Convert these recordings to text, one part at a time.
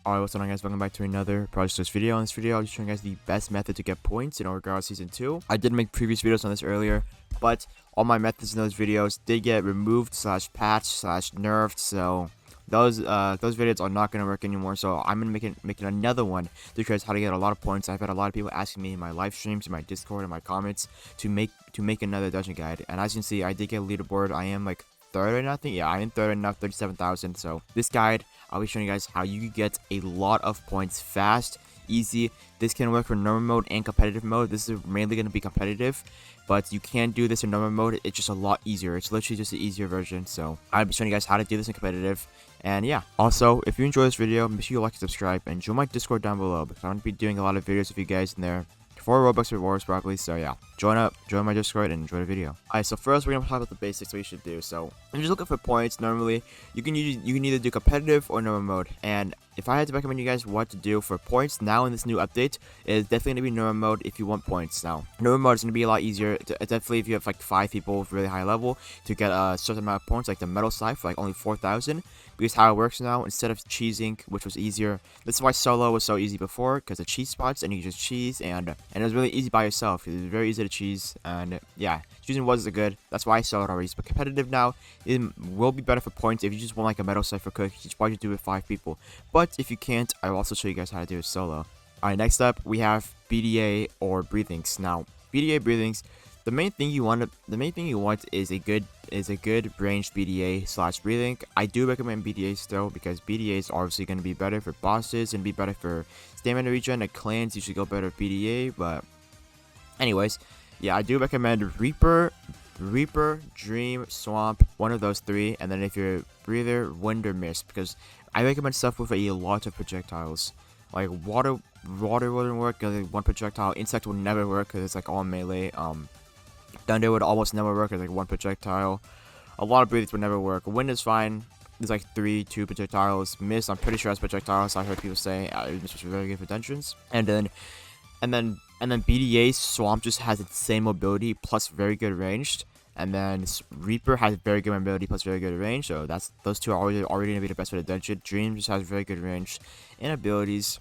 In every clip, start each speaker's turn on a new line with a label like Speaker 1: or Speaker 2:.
Speaker 1: Alright, what's going on, guys? Welcome back to another Project video. In this video, I'll be showing you guys the best method to get points in Overguard Season 2. I did make previous videos on this earlier, but all my methods in those videos did get removed / patched / nerfed, so those videos are not going to work anymore. So I'm going to making another one to show you guys how to get a lot of points. I've had a lot of people asking me in my live streams, in my Discord, in my comments to make another dungeon guide. And as you can see, I did get a leaderboard. I am like third or nothing. Yeah, I am third enough, 37,000. So this guide, I'll be showing you guys how you can get a lot of points fast, easy. This can work for normal mode and competitive mode. This is mainly going to be competitive, but you can do this in normal mode. It's just a lot easier. It's literally just an easier version. So I'll be showing you guys how to do this in competitive. And yeah, also, if you enjoy this video, make sure you like and subscribe and join my Discord down below, because I'm going to be doing a lot of videos with you guys in there for Roblox rewards probably. So yeah, join my Discord and enjoy the video. Alright, so first we're gonna talk about the basics, what you should do. So if you're just looking for points, normally you can either do competitive or normal mode. And if I had to recommend you guys what to do for points now in this new update, it's definitely gonna be normal mode if you want points. Now normal mode is gonna be a lot easier. Definitely if you have like 5 people with really high level to get a certain amount of points, like the metal scythe for like only 4,000. Because how it works now, instead of cheesing, which was easier, this is why solo was so easy before, because the cheese spots and you just cheese, and it was really easy by yourself. It was very easy to cheese, and yeah, choosing was good. That's why I soloed already. But competitive now, it will be better for points if you just want like a metal cipher cook. You should probably do it with 5 people. But if you can't, I will also show you guys how to do it solo. Alright, next up we have BDA or breathings. Now BDA breathings, the main thing you want is a good ranged BDA / breathing. I do recommend BDA still, because BDA is obviously going to be better for bosses and be better for stamina regen. At clans, you should go better with BDA. But anyways, yeah, I do recommend Reaper, Dream, Swamp, one of those 3. And then if you're Breather, Wind, or Mist, because I recommend stuff with a lot of projectiles. Like water wouldn't work because like 1 projectile. Insect will never work because it's like all melee. Thunder would almost never work as like 1 projectile. A lot of breathers would never work. Wind is fine. There's like 2 projectiles. Mist, I'm pretty sure has projectiles. I heard people say Mist was very good for dungeons. And then BDA Swamp just has insane mobility plus very good ranged. And then Reaper has very good mobility plus very good range. So those 2 are already gonna be the best for the dungeon. Dream just has very good range and abilities.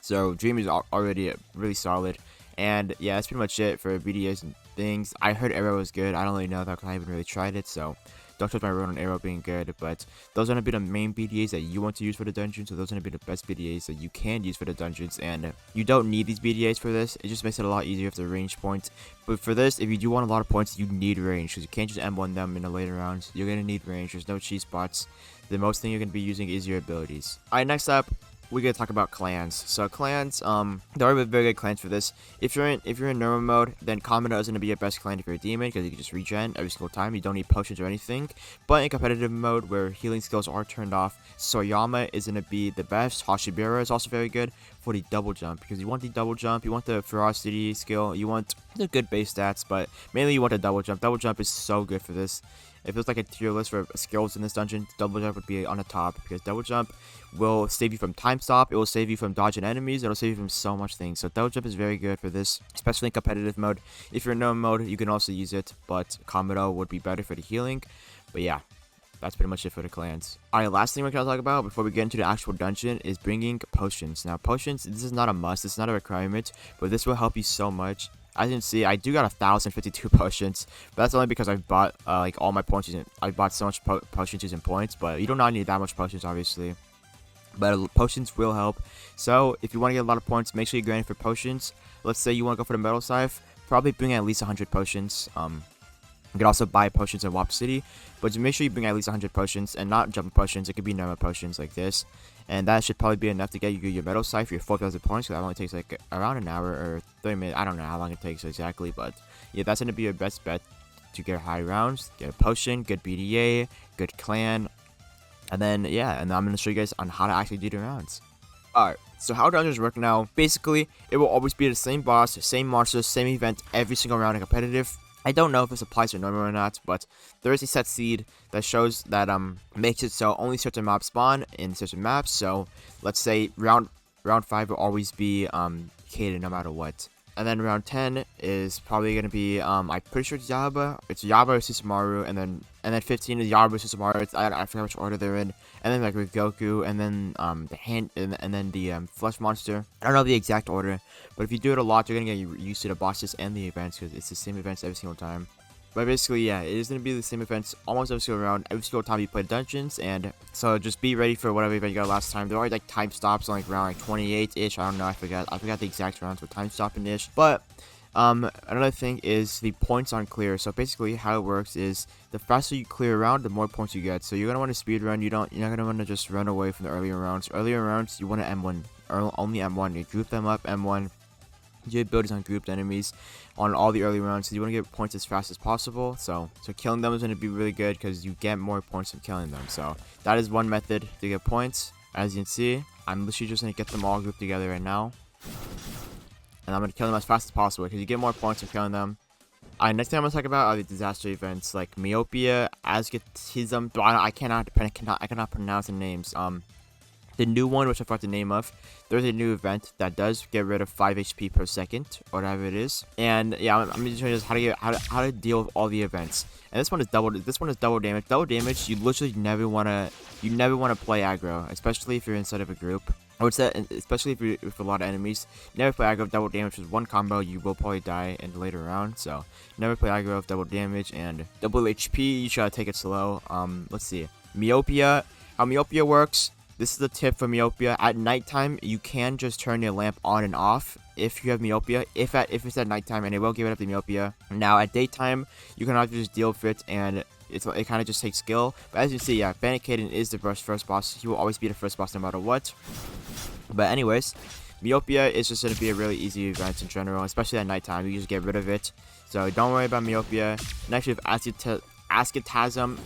Speaker 1: So Dream is already really solid. And yeah, that's pretty much it for BDAs and things. I heard Arrow was good. I don't really know that because I haven't really tried it, so don't trust my word on Arrow being good. But those are going to be the main BDAs that you want to use for the dungeon. So those are going to be the best BDAs that you can use for the dungeons. And you don't need these BDAs for this. It just makes it a lot easier with the range points. But for this, if you do want a lot of points, you need range, because you can't just M1 them in the later rounds. You're going to need range. There's no cheese spots. The most thing you're going to be using is your abilities. Alright, next up, we're gonna talk about clans. So clans, there are very good clans for this. If you're in normal mode, then Commodore is gonna be your best clan if you're a demon, because you can just regen every single time. You don't need potions or anything. But in competitive mode, where healing skills are turned off, Soyama is gonna be the best. Hashibira is also very good for the double jump, because you want the double jump, you want the ferocity skill, you want the good base stats, but mainly you want the double jump. Double jump is so good for this. If it's like a tier list for skills in this dungeon, double jump would be on the top, because double jump will save you from time stop, it will save you from dodging enemies, it'll save you from so much things. So double jump is very good for this, especially in competitive mode. If you're in normal mode, you can also use it, but Komodo would be better for the healing. But yeah, that's pretty much it for the clans. Alright, last thing we're going to talk about before we get into the actual dungeon is bringing potions. Now potions, this is not a must, it's not a requirement, but this will help you so much. As you can see, I do got 1,052 potions, but that's only because I bought like all my potions. I bought so much potions using points, but you do not need that much potions, obviously. But potions will help. So if you want to get a lot of points, make sure you grind for potions. Let's say you want to go for the metal scythe, probably bring at least 100 potions. You can also buy potions in Wap City, but just make sure you bring at least 100 potions, and not jump potions. It could be normal potions like this, and that should probably be enough to get you your metal scythe for your 4,000 points. So that only takes like around an hour or 30 minutes. I don't know how long it takes exactly, but yeah, that's gonna be your best bet to get high rounds, get a potion, good BDA, good clan, and then yeah, and I'm gonna show you guys on how to actually do the rounds. Alright, so how dungeons work now? Basically, it will always be the same boss, same monsters, same event every single round in competitive. I don't know if this applies to normal or not, but there is a set seed that shows that makes it so only certain mobs spawn in certain maps. So let's say round 5 will always be Kaden no matter what. And then round 10 is probably gonna be I'm pretty sure it's Yaba. It's Yaba or Susumaru, and then 15 is Yaba or Susumaru. I forgot which order they're in. And then like with Goku, and then the hand, and then the flesh monster. I don't know the exact order, but if you do it a lot, you're gonna get used to the bosses and the events because it's the same events every single time. But basically, yeah, it is going to be the same events almost every single round, every single time you play dungeons, and so just be ready for whatever event you got last time. There are like time stops on like round like 28-ish, I don't know, I forgot the exact rounds with time stopping-ish. But another thing is the points aren't clear. So basically how it works is the faster you clear a round, the more points you get. So you're going to want to speed run, you're not going to want to just run away from the earlier rounds. Earlier rounds, you want to M1, or only M1, you group them up, M1. Do abilities on grouped enemies on all the early rounds, so you want to get points as fast as possible. So killing them is going to be really good because you get more points from killing them. So that is one method to get points. As you can see, I'm literally just going to get them all grouped together right now, and I'm going to kill them as fast as possible because you get more points from killing them. Next thing I'm going to talk about are the disaster events like Myopia, 𝐃𝐈𝐒𝐂𝐆𝐒. I cannot pronounce the names. The new one, which I forgot the name of, there's a new event that does get rid of 5 HP per second, or whatever it is. And yeah, I'm just showing you how to deal with all the events. And this one is double damage. Double damage, you literally never wanna play aggro, especially if you're inside of a group. I would say, especially if you're with a lot of enemies, never play aggro with double damage. With one combo, you will probably die in the later round. So never play aggro with double damage and double HP. You should take it slow. Let's see, Myopia. How Myopia works. This is the tip for Myopia. At nighttime, you can just turn your lamp on and off if you have Myopia. If it's at nighttime, and it will give it up the Myopia. Now at daytime, you can either just deal with it, and it kind of just takes skill. But as you see, yeah, 𝐃𝐈𝐒𝐂𝐃 is the first boss. He will always be the first boss no matter what. But anyways, Myopia is just going to be a really easy event in general, especially at nighttime. You just get rid of it. So don't worry about Myopia. Next, we have 𝐃𝐈𝐒𝐿𝐒.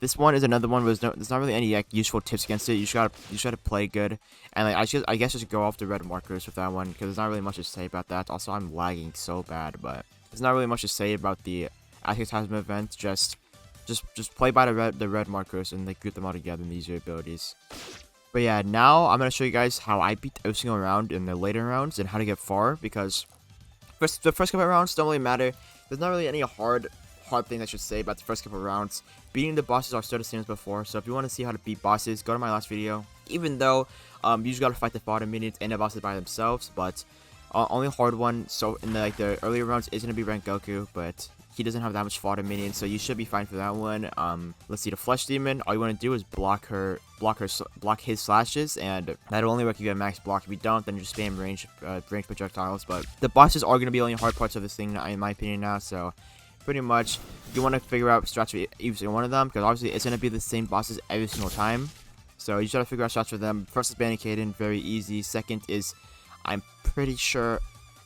Speaker 1: This one is another one where there's not really any like useful tips against it. You just gotta play good, and like I guess just go off the red markers with that one because there's not really much to say about that. Also, I'm lagging so bad, but there's not really much to say about the 𝐃𝐈𝐒𝐿𝐒 event. Just play by the red markers and like group them all together and use your abilities. But yeah, now I'm gonna show you guys how I beat every single round in the later rounds and how to get far, because the first couple of rounds don't really matter. There's not really any hard thing I should say about the first couple of rounds. Beating the bosses are still the same as before, so if you want to see how to beat bosses, go to my last video. Even though you just gotta fight the fodder minions and the bosses by themselves, but only hard one. So in the earlier rounds is gonna be Rengoku, but he doesn't have that much fodder minions, so you should be fine for that one. Let's see, the flesh demon. All you want to do is block his slashes, and that'll only work if you get a max block. If you don't, then you just spam range projectiles. But the bosses are gonna be the only hard parts of this thing, in my opinion now. So pretty much, you want to figure out strats for every single one of them, because obviously it's going to be the same bosses every single time. So you just got to figure out strats for them. First is 𝐵𝐴𝐴𝐾, very easy. Second is, I'm pretty sure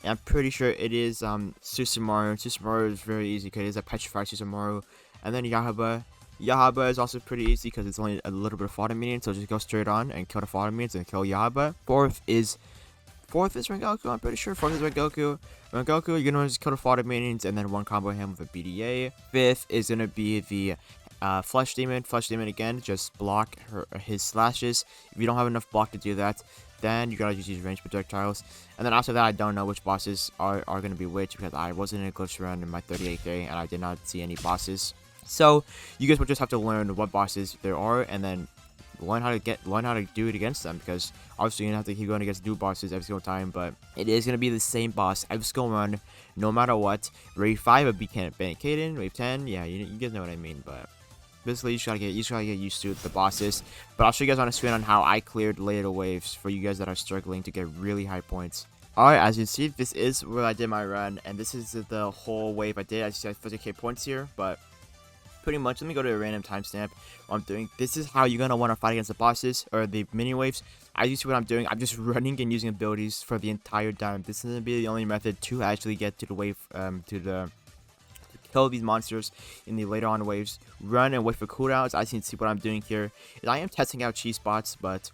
Speaker 1: it is Susumaru. Susumaru is very easy because it's a petrified Susumaru. And then Yahaba. Yahaba is also pretty easy because it's only a little bit of fodder minion, so just go straight on and kill the fodder minions and kill Yahaba. Fourth is Rengoku, I'm pretty sure. Fourth is Rengoku. Rengoku, you're gonna just kill the fodder minions and then one combo him with a BDA. Fifth is gonna be the flesh demon. Flesh demon again, just block his slashes. If you don't have enough block to do that, then you gotta just use range projectiles. And then after that, I don't know which bosses are gonna be which, because I wasn't in a glitch run in my 38K and I did not see any bosses. So you guys will just have to learn what bosses there are, and then learn how to do it against them, because obviously you're gonna have to keep going against new bosses every single time. But it is gonna be the same boss every single run, no matter what. Wave 5 would be 𝐵𝐴𝐴𝐾. Wave 10, yeah, you guys know what I mean. But basically, you just gotta get used to the bosses. But I'll show you guys on a screen on how I cleared later waves for you guys that are struggling to get really high points. Alright, as you see, this is where I did my run, and this is the whole wave I did. As you see, I have 50k points here, but pretty much, let me go to a random timestamp. What I'm doing, this is how you're gonna want to fight against the bosses or the mini waves. As you see what I'm doing, I'm just running and using abilities for the entire time. This is gonna be the only method to actually get to the wave, to kill these monsters in the later on waves. Run and wait for cooldowns. As you can see what I'm doing here is I am testing out cheese spots, but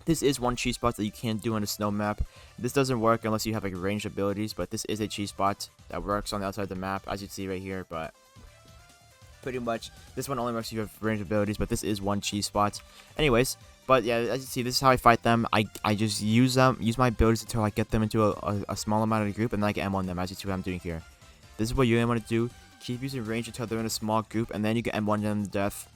Speaker 1: this is one cheese spot that you can't do on a snow map. This doesn't work unless you have like ranged abilities, but this is a cheese spot that works on the outside of the map, as you see right here. But pretty much, this one only works if you have range abilities, but this is one cheese spot. Anyways, But yeah, as you see, this is how I fight them. I just use my abilities until I get them into a small amount of the group, and then I can M1 them, as you see what I'm doing here. This is what you want to do. Keep using range until they're in a small group, and then you can M1 them to death.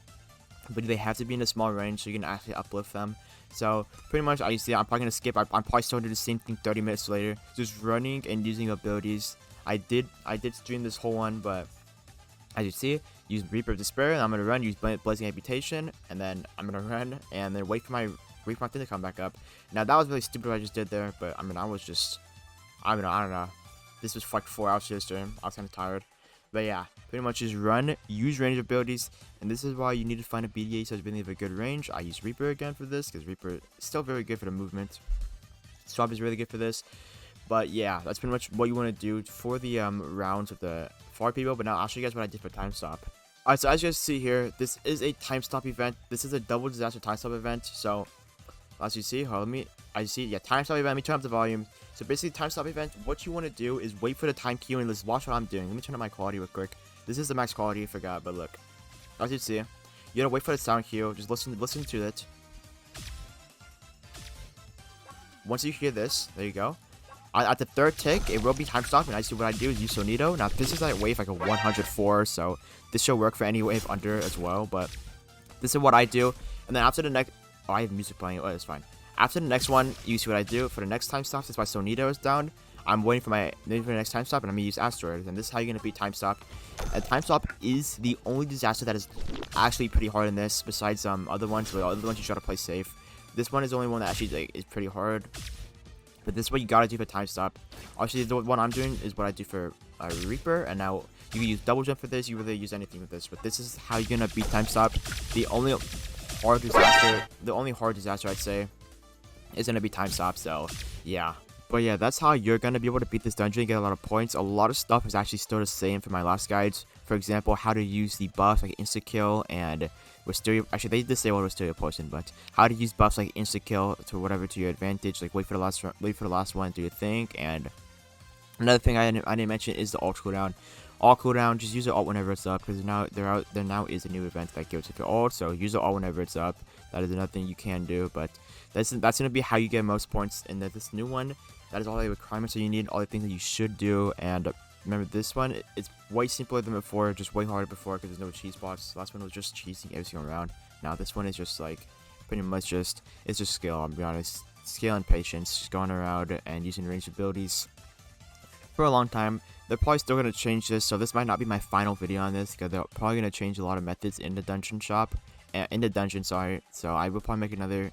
Speaker 1: But they have to be in a small range so you can actually uplift them. So pretty much, I see I'm probably gonna skip. I'm probably still gonna do the same thing 30 minutes later, just running and using abilities. I did stream this whole one, but as you see, use Reaper of Despair, and I'm gonna run, use Blazing Amputation, and then I'm gonna run and then wait for my thing to come back up. Now that was really stupid what I just did there, but I mean I don't know. This was like 4 hours to stream. I was kind of tired. But yeah, pretty much just run, use range abilities, and this is why you need to find a BDA so it's really have a good range. I use Reaper again for this, because Reaper is still very good for the movement. Swap is really good for this. But yeah, that's pretty much what you want to do for the rounds with the 4 people. But now I'll show you guys what I did for TIMESTOP. Alright, so as you guys see here, this is a TIMESTOP event. This is a double disaster TIMESTOP event. So as you see, TIMESTOP event, let me turn up the volume. So basically, TIMESTOP event, what you want to do is wait for the time queue and let's watch what I'm doing. Let me turn up my quality real quick. This is the max quality, I forgot, but look. As you see, you gotta wait for the sound queue, just listen to it. Once you hear this, there you go. At the 3rd tick, it will be TIMESTOP, and I see what I do is use Sonito. Now, this is like a wave like a 104, so this should work for any wave under as well, but this is what I do. And then after the next... Oh, I have music playing. Oh, it's fine. After the next one, you see what I do. For the next TIMESTOP, since my Sonito is down, I'm waiting for the next TIMESTOP, and I'm going to use Asteroid. And this is how you're going to beat TIMESTOP. And TIMESTOP is the only disaster that is actually pretty hard in this, besides other ones. But other ones you try to play safe. This one is the only one that actually is pretty hard. But this is what you gotta do for TIMESTOP. Obviously, the one I'm doing is what I do for Reaper. And now, you can use double jump for this. You really use anything with this. But this is how you're gonna beat TIMESTOP. The only hard disaster I'd say is gonna be TIMESTOP. So, yeah. But yeah, that's how you're gonna be able to beat this dungeon and get a lot of points. A lot of stuff is actually still the same from my last guides. For example, how to use the buffs like insta-kill and Wisteria. Actually, they did say what Wisteria Poison, but how to use buffs like insta-kill to whatever to your advantage. Like wait for the last one, do your thing. And another thing I didn't mention is the ult cooldown. Ult cooldown, just use the ult whenever it's up, because there now is a new event that gives it your ult. So use the ult whenever it's up. That is another thing you can do, but that's gonna be how you get most points in this new one. That is all the requirements that you need, all the things that you should do. And remember, this one, it's way simpler than before, just way harder before because there's no cheese spots. Last one was just cheesing every single round. Now this one is just like pretty much it's just skill. I'll be honest, skill and patience, just going around and using ranged abilities for a long time. They're probably still gonna change this, so this might not be my final video on this because they're probably gonna change a lot of methods in the dungeon shop, sorry. So I will probably make another.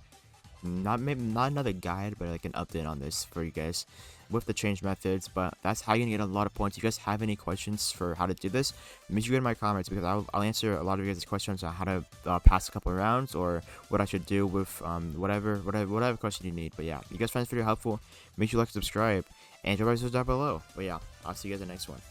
Speaker 1: Not another guide, but like an update on this for you guys with the change methods. But that's how you're gonna get a lot of points. If you guys have any questions for how to do this, make sure you get in my comments, because I'll answer a lot of you guys' questions on how to pass a couple of rounds or what I should do with whatever question you need. But yeah, if you guys find this video helpful, make sure you like and subscribe, and drop a down below. But yeah, I'll see you guys in the next one.